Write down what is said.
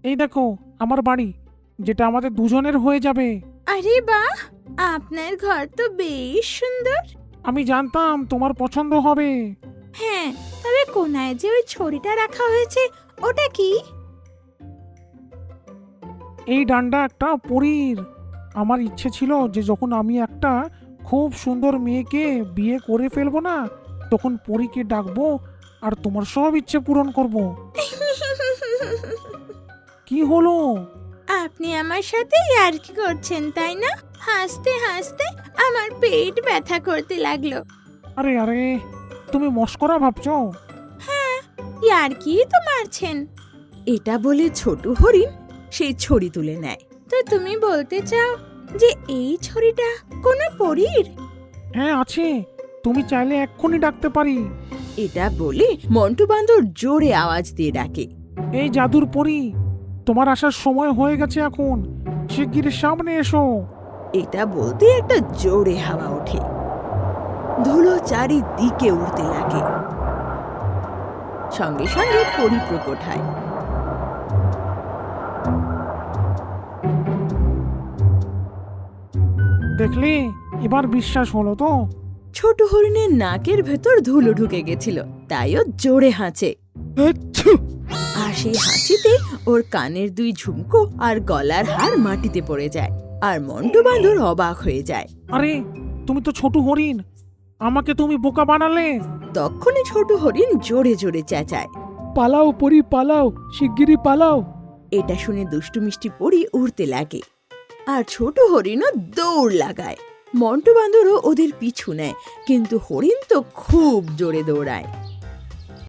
এই দেখো আমার বাড়ি, যেটা আমাদের দুজনের হয়ে যাবে। আরে বাহ, আপনার ঘর তো বেশ সুন্দর। আমি জানতাম তোমার পছন্দ হবে। হ্যাঁ, তবে কোনায় যে ওই ছড়িটা রাখা হয়েছে ওটা কি? এই ডান্ডা একটা পরীর। আমার ইচ্ছে ছিল যে যখন আমি একটা খুব সুন্দর মেয়েকে বিয়ে করে ফেলবো না, তখন পরীকে ডাকবো আর তোমার সব ইচ্ছে পূরণ করব। কি হলো? আপনি আমার সাথে ইয়ার্কি করছেন তাই না? হাসতে হাসতে আমার পেট ব্যথা করতে লাগলো। আরে আরে, তুমি মস্করা ভাবছো? ইয়ার্কি তো মারছেন। এটা বলে ছোট হরিণ সেই ছড়ি তুলে নেয়। তো তুমি বলতে চাও যে এই ছড়িটা কোনো পরীর? হ্যাঁ আছে, তুমি চাইলে এক্ষুনি ডাকতে পারি। এটা বলে মন্টু বান্দর জোরে আওয়াজ দিয়ে ডাকে। এই জাদুর পরী, তোমার আসার সময় হয়ে গেছে এখন, শিগগির সামনে এসো। এটা বলতে একটা জোরে হাওয়া ওঠে, ধুলো চারিদিকে উড়তে লাগে। সঙ্গে সঙ্গে পরি প্রকট হয়। দেখলে, এবার বিশ্বাস হলো তো? ছোট হরিণের নাকের ভেতর ধুলো ঢুকে গেছিল, তাই ও জোরে হাঁচে। আর সেই হাঁচিতে ওর কানের দুই ঝুমকো আর গলার হার মাটিতে পড়ে যায়। আর মন্টু বান্দর অবাক হয়ে যায়। আরে, তুমি তো ছোট হরিণ, আমাকে তুমি বোকা বানালে। তখনই ছোট হরিণ জোরে জোরে চেঁচায়। পালাও পরী পালাও, শিগগিরই পালাও। এটা শুনে দুষ্টু মিষ্টি পরি উড়তে লাগে, আর ছোট হরিণও দৌড় লাগায়। মন্টু বান্দরও ওদের পিছু নেয়, কিন্তু হরিণ তো খুব জোরে দৌড়ায়।